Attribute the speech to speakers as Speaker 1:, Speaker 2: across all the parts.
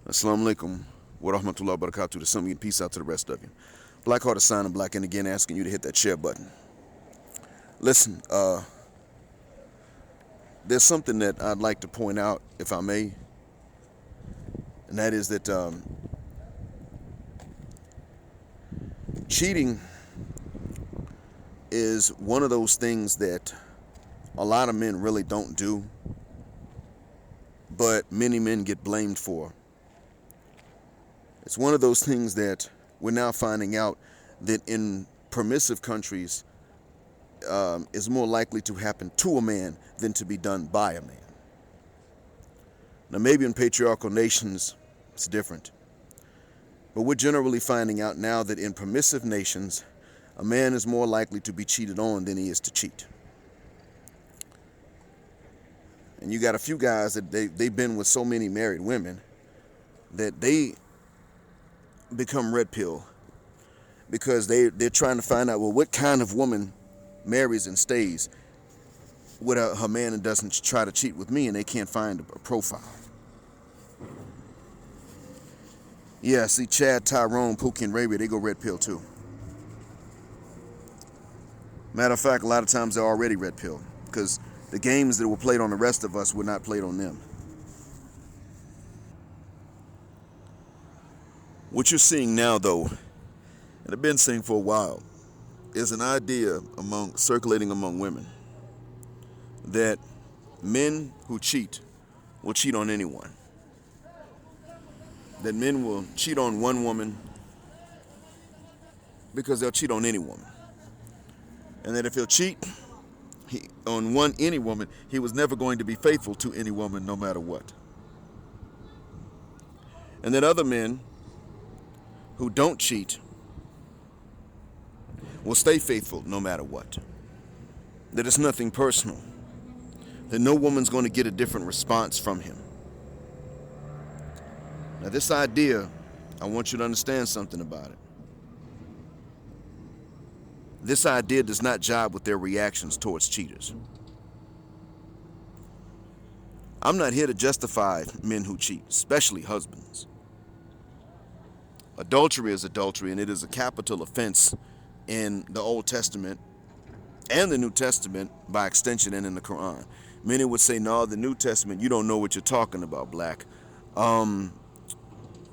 Speaker 1: Assalamu alaikum wa rahmatullahi wa barakatuh. To some of you, peace out to the rest of you. Black Heart is signing black, and again asking you to hit that share button. Listen, there's something that I'd like to point out, if I may, and that is that cheating is one of those things that a lot of men really don't do, but many men get blamed for. It's one of those things that we're now finding out that in permissive countries is more likely to happen to a man than to be done by a man. Now, maybe in patriarchal nations it's different, but we're generally finding out now that in permissive nations, a man is more likely to be cheated on than he is to cheat. And you got a few guys that they've been with so many married women that they become red pill because they're trying to find out, well, what kind of woman marries and stays with her man and doesn't try to cheat with me, and they can't find a profile. Yeah, see, Chad, Tyrone, Pookie, and Rabia, they go red pill too. Matter of fact, a lot of times they're already red pill because the games that were played on the rest of us were not played on them. What you're seeing now, though, and I've been saying for a while, is an idea circulating among women that men who cheat will cheat on anyone. That men will cheat on one woman because they'll cheat on any woman. And that if he'll cheat on any woman, he was never going to be faithful to any woman no matter what. And that other men who don't cheat will stay faithful no matter what. That it's nothing personal. That no woman's going to get a different response from him. Now, this idea, I want you to understand something about it. This idea does not jibe with their reactions towards cheaters. I'm not here to justify men who cheat, especially husbands. Adultery is adultery, and it is a capital offense in the Old Testament and the New Testament by extension and in the Quran. Many would say, no, the New Testament, you don't know what you're talking about, black. In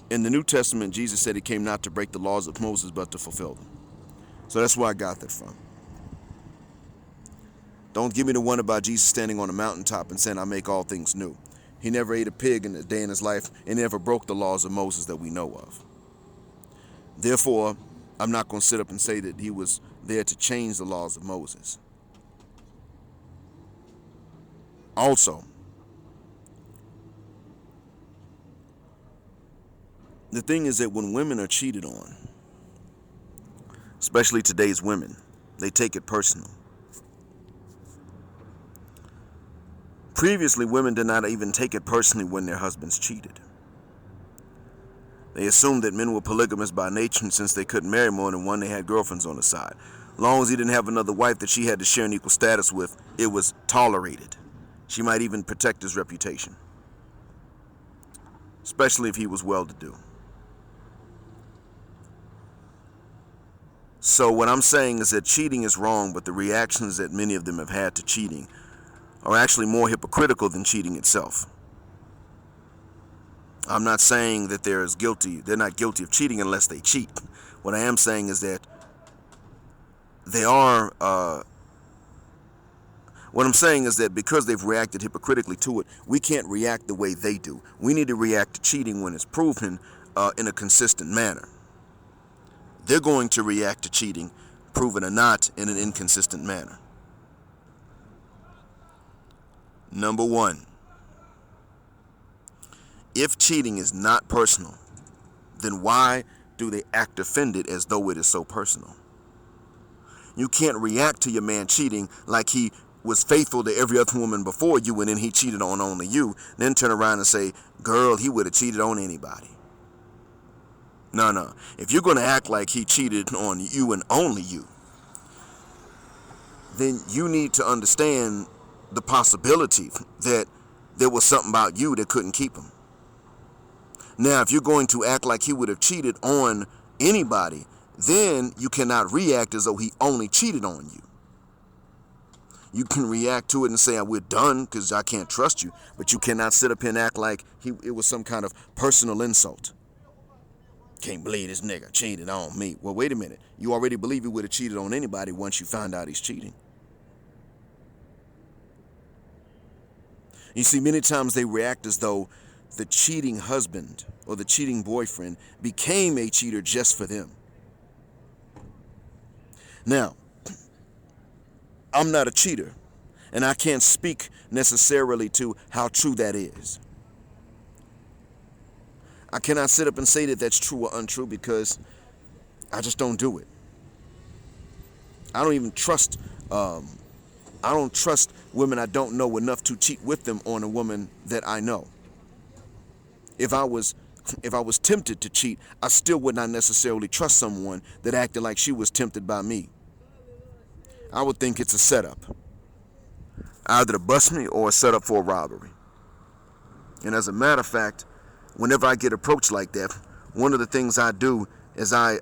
Speaker 1: the New Testament, Jesus said he came not to break the laws of Moses, but to fulfill them. So that's where I got that from. Don't give me the one about Jesus standing on a mountaintop and saying, I make all things new. He never ate a pig in a day in his life and never broke the laws of Moses that we know of. Therefore, I'm not going to sit up and say that he was there to change the laws of Moses. Also, the thing is that when women are cheated on, especially today's women, they take it personal. Previously, women did not even take it personally when their husbands cheated. They assumed that men were polygamous by nature, and since they couldn't marry more than one, they had girlfriends on the side. As long as he didn't have another wife that she had to share an equal status with, it was tolerated. She might even protect his reputation, especially if he was well-to-do. So what I'm saying is that cheating is wrong, but the reactions that many of them have had to cheating are actually more hypocritical than cheating itself. I'm not saying that they're not guilty of cheating unless they cheat. What I am saying is that they are, what I'm saying is that because they've reacted hypocritically to it, we can't react the way they do. We need to react to cheating when it's proven in a consistent manner. They're going to react to cheating, proven or not, in an inconsistent manner. Number one, if cheating is not personal, then why do they act offended as though it is so personal? You can't react to your man cheating like he was faithful to every other woman before you and then he cheated on only you, then turn around and say, girl, he would have cheated on anybody. No. If you're going to act like he cheated on you and only you, then you need to understand the possibility that there was something about you that couldn't keep him. Now, if you're going to act like he would have cheated on anybody, then you cannot react as though he only cheated on you. You can react to it and say, we're done because I can't trust you. But you cannot sit up here and act like it was some kind of personal insult. Can't believe this nigga cheated on me. Well, wait a minute. You already believe he would have cheated on anybody once you find out he's cheating. You see, many times they react as though the cheating husband or the cheating boyfriend became a cheater just for them. Now, I'm not a cheater, and I can't speak necessarily to how true that is. I cannot sit up and say that that's true or untrue because I just don't do it. I don't even trust, I don't trust women I don't know enough to cheat with them on a woman that I know. If I was tempted to cheat, I still would not necessarily trust someone that acted like she was tempted by me. I would think it's a setup, either to bust me or a setup for a robbery. And as a matter of fact, whenever I get approached like that, one of the things I do is I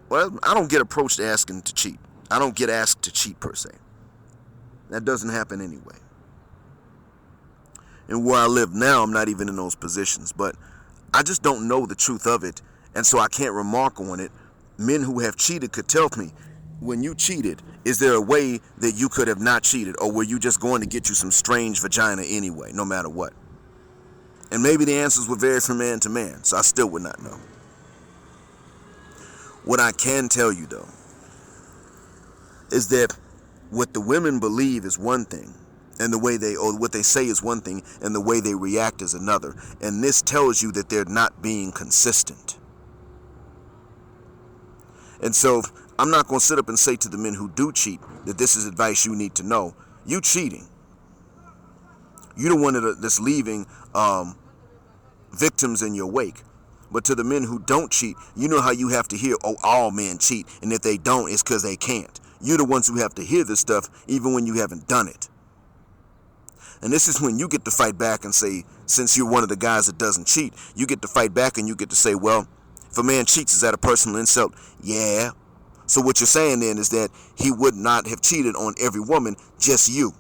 Speaker 1: don't get approached asking to cheat. I don't get asked to cheat per se. That doesn't happen anyway. And where I live now, I'm not even in those positions, but I just don't know the truth of it, and so I can't remark on it. Men who have cheated could tell me, when you cheated, is there a way that you could have not cheated, or were you just going to get you some strange vagina anyway, no matter what? And maybe the answers would vary from man to man, so I still would not know. What I can tell you, though, is that what the women believe is one thing, and the way what they say is one thing, and the way they react is another. And this tells you that they're not being consistent. And so I'm not going to sit up and say to the men who do cheat that this is advice you need to know. You cheating. You're the one that's leaving victims in your wake. But to the men who don't cheat, you know how you have to hear, all men cheat. And if they don't, it's because they can't. You're the ones who have to hear this stuff even when you haven't done it. And this is when you get to fight back and say, since you're one of the guys that doesn't cheat, you get to fight back and you get to say, well, if a man cheats, is that a personal insult? Yeah. So what you're saying then is that he would not have cheated on every woman, just you.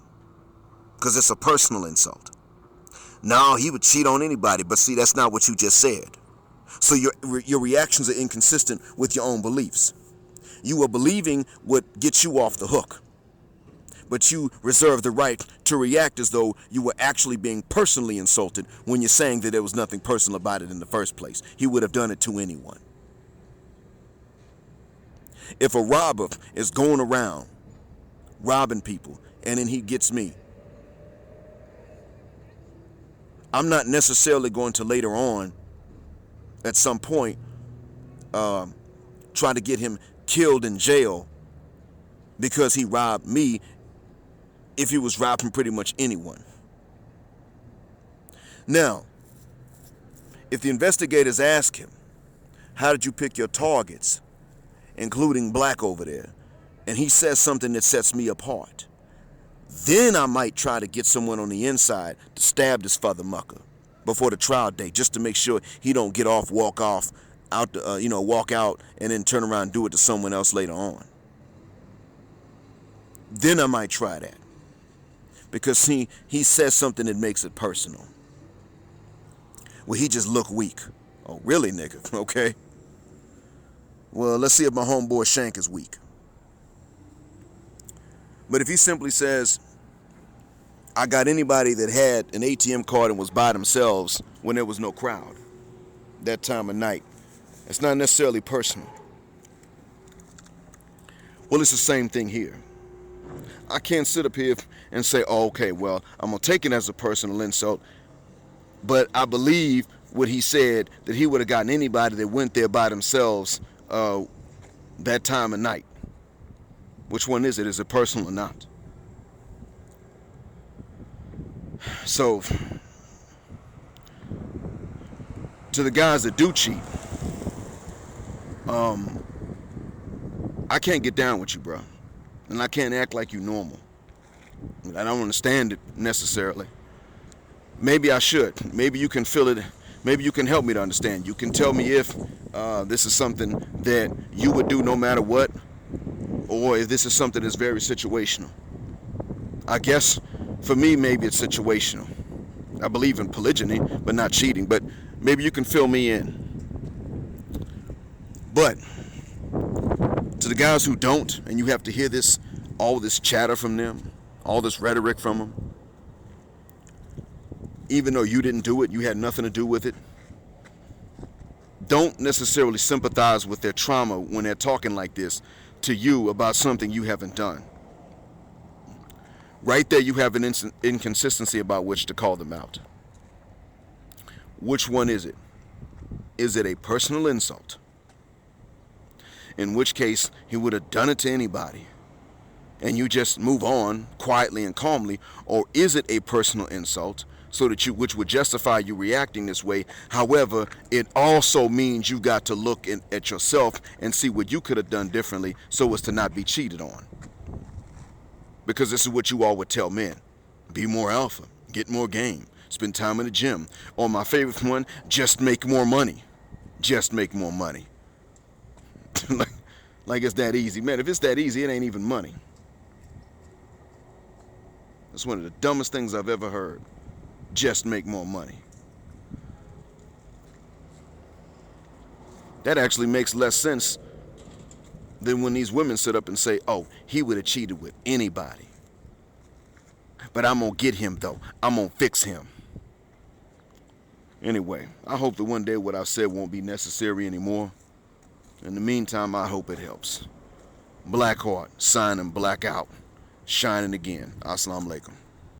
Speaker 1: Because it's a personal insult. No, he would cheat on anybody. But see, that's not what you just said. So your reactions are inconsistent with your own beliefs. You are believing what gets you off the hook. But you reserve the right to react as though you were actually being personally insulted when you're saying that there was nothing personal about it in the first place. He would have done it to anyone. If a robber is going around robbing people and then he gets me, I'm not necessarily going to later on at some point try to get him killed in jail because he robbed me if he was robbing pretty much anyone. Now, if the investigators ask him, how did you pick your targets, including black over there, and he says something that sets me apart, then I might try to get someone on the inside to stab this father mucker before the trial date, just to make sure he don't get off, walk out, and then turn around and do it to someone else later on. Then I might try that. Because he says something that makes it personal. Well, he just look weak. Oh, really, nigga? Okay. Well, let's see if my homeboy Shank is weak. But if he simply says, I got anybody that had an ATM card and was by themselves when there was no crowd that time of night, it's not necessarily personal. Well, it's the same thing here. I can't sit up here and say, okay, well, I'm going to take it as a personal insult, but I believe what he said, that he would have gotten anybody that went there by themselves that time of night. Which one is it? Is it personal or not? So, to the guys that do cheat, I can't get down with you, bro. And I can't act like you normal. I don't understand it necessarily. maybe I should. Maybe you can feel it. Maybe you can help me to understand. You can tell me if this is something that you would do no matter what, or if this is something that's very situational. I guess for me, maybe it's situational. I believe in polygyny, but not cheating. But maybe you can fill me in. But to the guys who don't, and you have to hear this, all this chatter from them, all this rhetoric from them, even though you didn't do it, you had nothing to do with it, don't necessarily sympathize with their trauma when they're talking like this to you about something you haven't done. Right there, you have an inconsistency about which to call them out. Which one is it? Is it a personal insult? In which case, he would have done it to anybody, and you just move on quietly and calmly, or is it a personal insult so that which would justify you reacting this way? However, it also means you got to look at yourself and see what you could have done differently so as to not be cheated on. Because this is what you all would tell men: be more alpha, get more game, spend time in the gym, or my favorite one, just make more money. Just make more money. like it's that easy. Man, if it's that easy, it ain't even money. That's one of the dumbest things I've ever heard. Just make more money. That actually makes less sense than when these women sit up and say, oh, he would have cheated with anybody. But I'm going to get him, though. I'm going to fix him. Anyway, I hope that one day what I've said won't be necessary anymore. In the meantime, I hope it helps. Black Heart, signing black out, shining again. Assalamu alaikum.